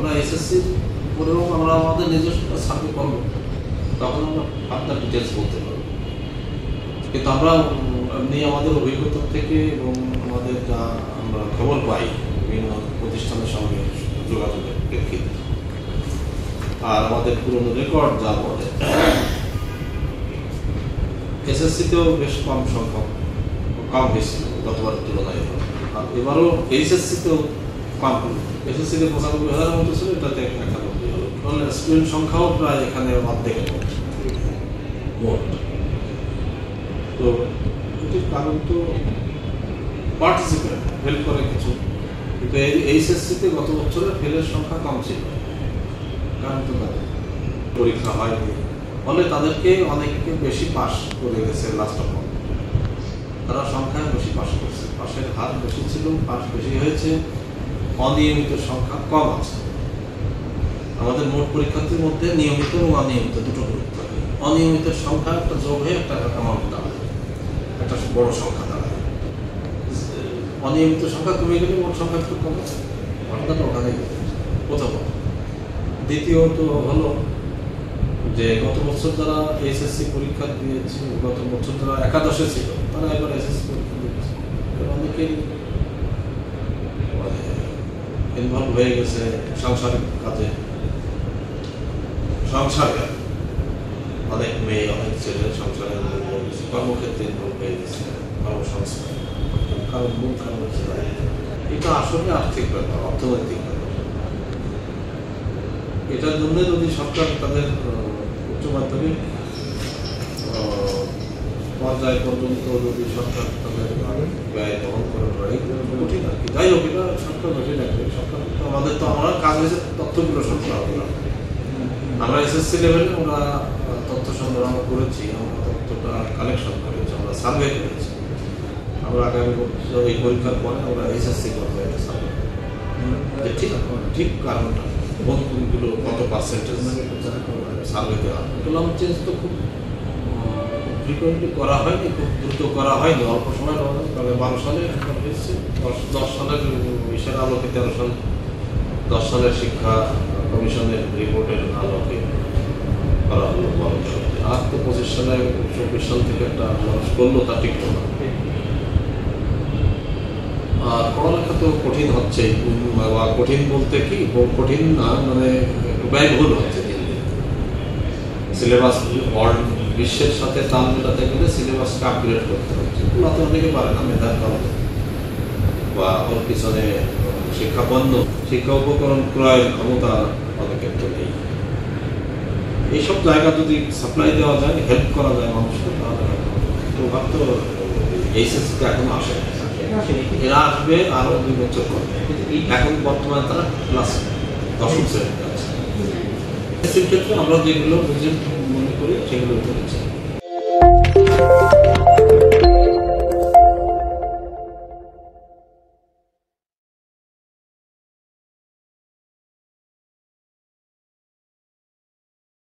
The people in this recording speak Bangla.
আমরা এসএসসি পরেও আমরা আমাদের নিজস্ব সার্ভে করবো, তখন আমরা আপনার ডিটেলস বলতে পারবো। কিন্তু আমরা এমনি আমাদের অভিজ্ঞতা থেকে এবং আমাদের যা আমরা খবর পাই বিভিন্ন প্রতিষ্ঠানের সঙ্গে যোগাযোগের প্রেক্ষিতে, আর আমাদের পুরনো রেকর্ড যা বলে, এসএসসিতেও বেশ কম সংখ্যক কম হয়েছিল গতবারের তুলনায়, আর এবারও এইচএসসিতেও কম হল। এসএসসিতে 95,000 মতো ছিল, এটাতে 91 হলো, ফলে স্টুডেন্ট সংখ্যাও প্রায় এখানে অর্ধেকের মোট। তো এটির কারণ তো পার্টিসিপেন্ট হেল্প করে কিছু, কিন্তু এই এইচএসসিতে গত বছরে ফেলের সংখ্যা কম ছিল, কারণ তো তাদের পরীক্ষা হয়নি, ফলে তাদেরকে অনেককে বেশি পাস করে গেছে। লাস্ট অফ অল তারা সংখ্যায় বেশি পাস করছে, পাশের হার বেশি ছিল, পাস বেশি হয়েছে, অনিয়মিত সংখ্যা কম আছে। আমাদের মোট পরীক্ষার্থীর মধ্যে নিয়মিত এবং অনিয়মিত দুটো পরীক্ষা, অনিয়মিত সংখ্যা একটা যোগ হয়ে একটা অ্যামাউন্ট দাঁড়ায়, একটা বড় সংখ্যা দাঁড়ায়। অনিয়মিত সংখ্যা কমে গেলে মোট সংখ্যা একটু কমে, ঘটনাটা ওখানেই প্রথম। দ্বিতীয়ত হলো যে গত বছর যারা এইচএসসি পরীক্ষা দিয়েছে, গত বছর যারা একাদশে ছিল, তারা এবার এসএসসি পরীক্ষা দিয়েছে, অনেকেই ইনভলভ হয়ে গেছে সাংসারিক কাজে, সংসারে অনেক মেয়ে অনেক ছেলে সংসারে কর্মক্ষেত্রে ইনভলভ হয়ে গেছে, কর্মসংস্থান। কারণ মূল কারণ হচ্ছে এটা আসলে আর্থিক ব্যাপার, অর্থনৈতিক ব্যাপার। এটার জন্য যদি সরকার তাদের উচ্চ মাধ্যমিক পর্যায় পর্যন্ত যদি সরকার তাদের ব্যয় বহন করে কঠিন আর কি। যাই হোক, এটা সরকার ভেবে রাখবে। সরকার তো আমাদের তো আমরা কাজ হয়েছে তথ্যগুলো সংগ্রহ করা। আমরা এসএসসি লেভেলে আমরা তথ্য সংগ্রহ করেছি, আমরা তথ্যটা কালেকশন করেছি, আমরা সার্ভে করেছি। আমরা আগামী বছর এই পরীক্ষার পরে আমরা এসএসসি করবো একটা সার্ভে, ঠিক ঠিক কারণটা কোনগুলো কত পার্সেন্টেজ সার্ভে দেওয়া। কলাম চেঞ্জ তো খুব ফ্রিকোয়েন্টলি করা হয়নি, খুব দ্রুত করা হয়নি, অল্প সময় করা হয়। তবে 12 সালে হয়েছে, 10 সালের বিষয়ের আলোকে 13 সাল, 10 সালের শিক্ষা কমিশনের রিপোর্টের আলোকে করা হলো 12 সালে। আর তো 25 সালে 24 সাল থেকে একটা মানুষ করলো, তা ঠিক না। আর পড়ালেখা তো কঠিন হচ্ছে, কঠিন বলতে কি কঠিন না, মানে ব্যয়বহুল হচ্ছে। সিলেবাস বিশ্বের সাথে তাল মেলাতে গেলে সিলেবাসকে আপগ্রেড করতে হচ্ছে, তো অনেকে পারে না মেধার কারণে, বা ওর পিছনে শিক্ষা উপকরণ ক্রয়ের ক্ষমতা অনেকের তো নেই। এইসব জায়গা যদি সাপ্লাই দেওয়া যায়, হেল্প করা যায় মানুষকে, তাহলে প্রভাব তো এইচএসসিতে এখনো আসে, এরা আসবে আরো 2 বছর পরে। এখন বর্তমানে তারা ক্লাস 10ম শ্রেণীতে আছে। এসএসসির ক্ষেত্রে আমরা যেগুলো মনে করি সেগুলো করেছি।